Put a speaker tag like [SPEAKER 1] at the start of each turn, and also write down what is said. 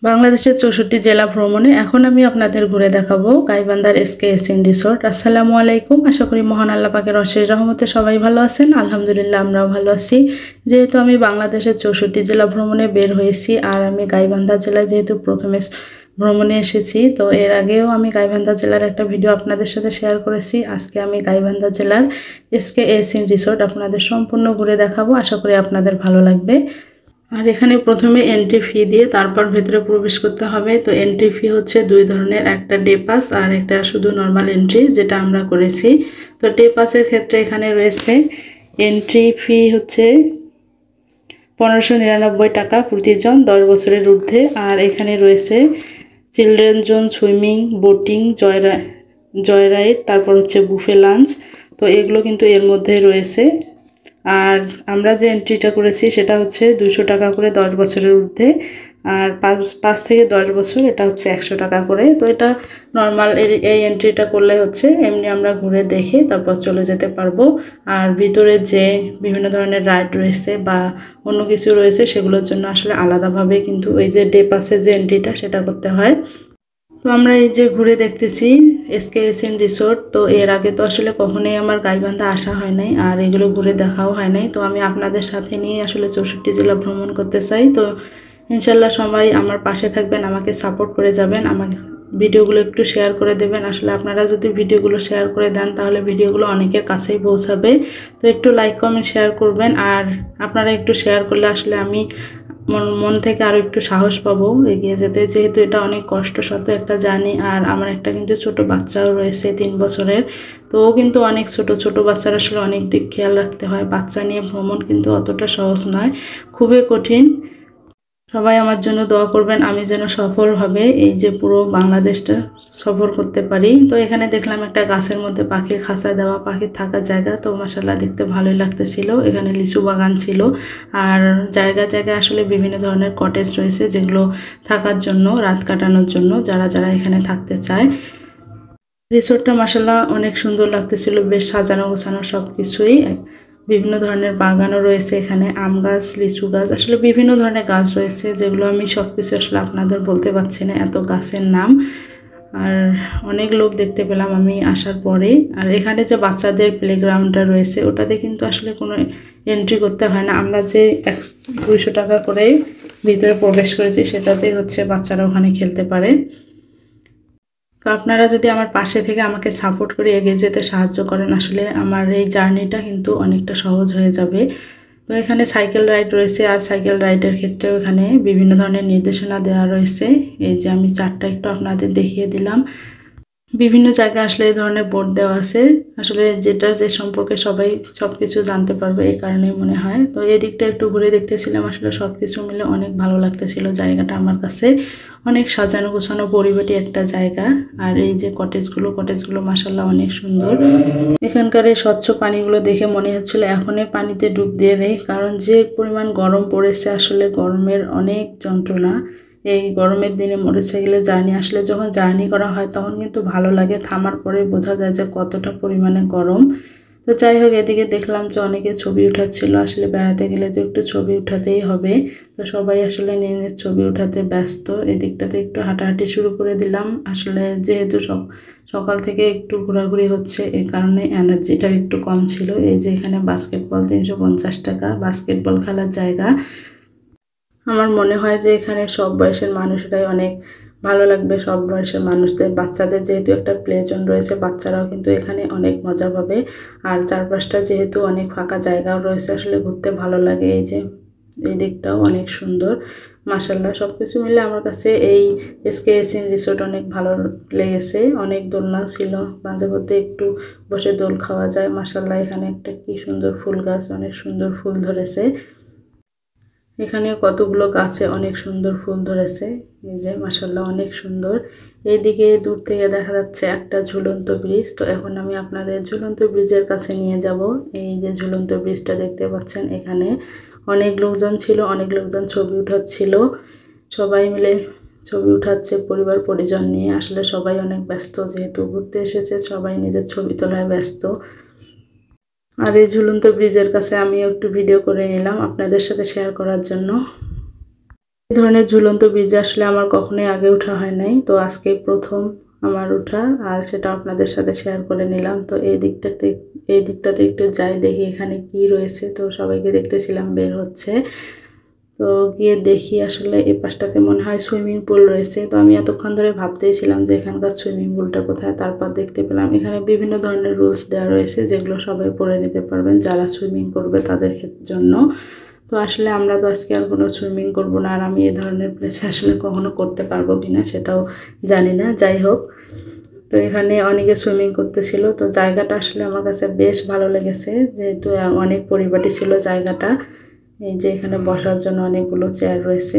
[SPEAKER 1] বাংলাদেশের ৬৪ জেলা ভ্রমণে এখন আমি আপনাদের ঘুরে দেখাবো গাইবান্ধার এসকেএসএন রিসোর্ট। আসসালামু আলাইকুম। আশা করি মহান আল্লাহ পাকের অশেষ রহমতে সবাই ভালো আছেন। আলহামদুলিল্লাহ আমরাও ভালো আছি। যেহেতু আমি বাংলাদেশের ৬৪ জেলা ভ্রমণে বের হয়েছি আর আমি গাইবান্ধা জেলায় যেহেতু প্রথমে ভ্রমণে এসেছি, তো এর আগেও আমি গাইবান্ধা জেলার একটা ভিডিও আপনাদের সাথে শেয়ার করেছি। আজকে আমি গাইবান্ধা জেলার এসকেএসএন রিসোর্ট আপনাদের সম্পূর্ণ ঘুরে দেখাবো। আশা করি আপনাদের ভালো লাগবে। আর এখানে প্রথমে এন্ট্রি ফি দিয়ে তারপর ভেতরে প্রবেশ করতে হবে। তো এন্ট্রি ফি হচ্ছে দুই ধরনের, একটা ডে পাস আর একটা শুধু নর্মাল এন্ট্রি, যেটা আমরা করেছি। তো ডে পাসের ক্ষেত্রে এখানে রয়েছে এন্ট্রি ফি হচ্ছে 1599 টাকা প্রতিজন 10 বছরের ঊর্ধ্বে। আর এখানে রয়েছে children zone, swimming, boating, joyride, তারপর হচ্ছে বুফে লাঞ্চ। তো এগুলো কিন্তু এর মধ্যে রয়েছে। আর আমরা যে এন্ট্রিটা করেছি সেটা হচ্ছে 200 টাকা করে 10 বছরের ঊর্ধ্বে, আর 5 থেকে 10 বছর এটা হচ্ছে 100 টাকা করে। তো এটা নর্মাল এই এন্ট্রিটা করলে হচ্ছে এমনি আমরা ঘুরে দেখে তারপর চলে যেতে পারবো। আর ভিতরে যে বিভিন্ন ধরনের রাইড রয়েছে বা অন্য কিছু রয়েছে সেগুলোর জন্য আসলে আলাদাভাবে কিন্তু এই যে ডে পাসের যে এন্ট্রিটা সেটা করতে হয়। তো আমরা এই যে ঘুরে দেখতেছি এসকেএসএন রিসোর্ট। তো এর আগে তো আসলে কখনোই আমার গাইবান্ধা আসা হয় নাই আর এগুলো ঘুরে দেখাও হয় নাই। তো আমি আপনাদের সাথে নিয়ে আসলে 64 জেলা ভ্রমণ করতে চাই। তো ইনশাল্লাহ সবাই আমার পাশে থাকবেন, আমাকে সাপোর্ট করে যাবেন, আমাকে ভিডিওগুলো একটু শেয়ার করে দেবেন। আসলে আপনারা যদি ভিডিওগুলো শেয়ার করে দেন তাহলে ভিডিওগুলো অনেকের কাছেই পৌঁছাবে। তো একটু লাইক কমেন্ট শেয়ার করবেন। আর আপনারা একটু শেয়ার করলে আসলে আমি মন থেকে আরও একটু সাহস পাবো এগিয়ে যেতে, যেহেতু এটা অনেক কষ্টসাধ্য একটা জার্নি। আর আমার একটা কিন্তু ছোট বাচ্চাও রয়েছে 3 বছরের। তো ও কিন্তু অনেক ছোট বাচ্চারা আসলে অনেক দিক খেয়াল রাখতে হয়। বাচ্চা নিয়ে ভ্রমণ কিন্তু অতটা সহজ নয়, খুবই কঠিন। সবাই আমার জন্য দোয়া করবেন, আমি যেন সফলভাবে এই যে পুরো বাংলাদেশটা সফর করতে পারি। তো এখানে দেখলাম একটা গাছের মধ্যে পাখির খাঁচা দেওয়া, পাখির থাকার জায়গা। তো মাশাআল্লাহ দেখতে ভালোই লাগতেছিল। এখানে লিচু বাগান ছিল। আর জায়গায় আসলে বিভিন্ন ধরনের কটেজ রয়েছে যেগুলো থাকার জন্য, রাত কাটানোর জন্য যারা এখানে থাকতে চায়। রিসোর্টটা মাশাআল্লাহ অনেক সুন্দর লাগতেছিল, বেশ সাজানো গোছানো সব কিছুই। বিভিন্ন ধরনের বাগানও রয়েছে এখানে, আম গাছ, লিচু গাছ, আসলে বিভিন্ন ধরনের গাছ রয়েছে যেগুলো আমি সব কিছু আসলে আপনাদের বলতে পারছি না, এত গাছের নাম। আর অনেক লোক দেখতে পেলাম আমি আসার পরে। আর এখানে যে বাচ্চাদের প্লেগ্রাউন্ডটা রয়েছে ওটাতে কিন্তু আসলে কোনো এন্ট্রি করতে হয় না। আমরা যে 200 টাকা করে ভিতরে প্রবেশ করেছি সেটাতে হচ্ছে বাচ্চারা ওখানে খেলতে পারে। তো আপনারা যদি আমার পাশে থেকে আমাকে সাপোর্ট করে এগিয়ে যেতে সাহায্য করেন, আসলে আমার এই জার্নিটা কিন্তু অনেকটা সহজ হয়ে যাবে। তো এখানে সাইকেল রাইড রয়েছে, আর সাইকেল রাইডের ক্ষেত্রেও এখানে বিভিন্ন ধরনের নির্দেশনা দেওয়া রয়েছে। এই যে আমি চারটা একটু আপনাদের দেখিয়ে দিলাম। বিভিন্ন জায়গায় আসলে এই ধরনের বোর্ড দেওয়া আছে, আসলে যেটা যে সম্পর্কে সবাই সব কিছু জানতে পারবে এই কারণেই মনে হয়। তো এই দিকটা একটু ঘুরে দেখতেছিলাম, আসলে সব কিছু মিলে অনেক ভালো লাগতেছিল জায়গাটা আমার কাছে। অনেক সাজানো গোছানো পরিপাটি একটা জায়গা। আর এই যে কটেজগুলো মাশাআল্লাহ অনেক সুন্দর। এখানকার এই স্বচ্ছ পানিগুলো দেখে মনে হচ্ছিল এখনই পানিতে ডুব দিয়ে দেয়, কারণ যে পরিমাণ গরম পড়েছে, আসলে গরমের অনেক যন্ত্রণা। এই গরমের দিনে মোটরসাইকেলে জার্নি, আসলে যখন জার্নি করা হয় তখন কিন্তু ভালো লাগে, থামার পরে বোঝা যায় যে কতটা পরিমাণে গরম। তো যাই হোক, এদিকে দেখলাম যে অনেকে ছবি উঠাচ্ছিল। আসলে বেড়াতে গেলে তো একটু ছবি উঠাতেই হবে। তো সবাই আসলে নিজের ছবি উঠাতে ব্যস্ত। এদিকটাতে একটু হাঁটাহাঁটি শুরু করে দিলাম, আসলে যেহেতু সকাল থেকে একটু ঘোরাঘুরি হচ্ছে এই কারণে এনার্জিটা একটু কম ছিল। এই যে এখানে বাস্কেটবল 350 টাকা, বাস্কেটবল খেলার জায়গা। আমার মনে হয় যে এখানে সব বয়সের মানুষরাই অনেক ভালো লাগবে, সব বয়সের মানুষদের। বাচ্চাদের যেহেতু একটা প্লে জোন রয়েছে, বাচ্চারাও কিন্তু এখানে অনেক মজা পাবে। আর চারপাশটা যেহেতু অনেক ফাঁকা জায়গাও রয়েছে, আসলে ঘুরতে ভালো লাগে। এই যে এই দিকটাও অনেক সুন্দর। মাশাআল্লাহ সব কিছু মিলে আমার কাছে এই এসকেএসএন রিসোর্ট অনেক ভালো লেগেছে। অনেক দোলনা ছিল, মাঝে মধ্যে একটু বসে দোল খাওয়া যায়। মাশাআল্লাহ এখানে একটা কি সুন্দর ফুল গাছ, অনেক সুন্দর ফুল ধরেছে। এখানে কতগুলো গাছে অনেক সুন্দর ফুল ধরেছে। এই যে মাশাআল্লাহ অনেক সুন্দর। এইদিকে দূর থেকে দেখা যাচ্ছে একটা ঝুলন্ত ব্রিজ। তো এখন আমি আপনাদের ঝুলন্ত ব্রিজের কাছে নিয়ে যাব। এই যে ঝুলন্ত ব্রিজটা দেখতে পাচ্ছেন, এখানে অনেক লোকজন ছিল, অনেক লোকজন ছবি উঠাচ্ছিল। সবাই মিলে ছবি উঠাচ্ছে পরিবার পরিজন নিয়ে। আসলে সবাই অনেক ব্যস্ত, যেহেতু ঘুরতে এসেছে সবাই নিজের ছবি তোলায় ব্যস্ত। আর এই ঝুলন্ত ব্রিজের কাছে আমি একটু ভিডিও করে নিলাম আপনাদের সাথে শেয়ার করার জন্য। এই ধরনের ঝুলন্ত ব্রিজে আসলে আমার কখনোই আগে ওঠা হয় নাই, তো আজকে প্রথম আমার ওঠা, আর সেটা আপনাদের সাথে শেয়ার করে নিলাম। তো এই দিকটাতে একটু যাই, দেখি এখানে কি রয়েছে। তো সবাইকে দেখতেছিলাম বের হচ্ছে, তো গিয়ে দেখি আসলে এই পাশটাতে মনে হয় সুইমিং পুল রয়েছে। তো আমি এতক্ষণ ধরে ভাবতেইছিলাম যে এখানকার সুইমিং পুলটা কোথায়, তারপর দেখতে পেলাম এখানে বিভিন্ন ধরনের রুলস দেওয়া রয়েছে, যেগুলো সবাই পড়ে নিতে পারবেন যারা সুইমিং করবে তাদের জন্য। তো আসলে আমরা তো আজকে আর কোনো সুইমিং করব না, আর আমি এই ধরনের প্লেসে আসলে কখনো করতে পারবো কিনা সেটাও জানি না। যাই হোক, তো এখানে অনেকে সুইমিং করতেছিল, তো জায়গাটা আসলে আমার কাছে বেশ ভালো লেগেছে, যেহেতু অনেক পরিপাটি ছিল জায়গাটা। এই যে এখানে বসার জন্য অনেকগুলো চেয়ার রয়েছে।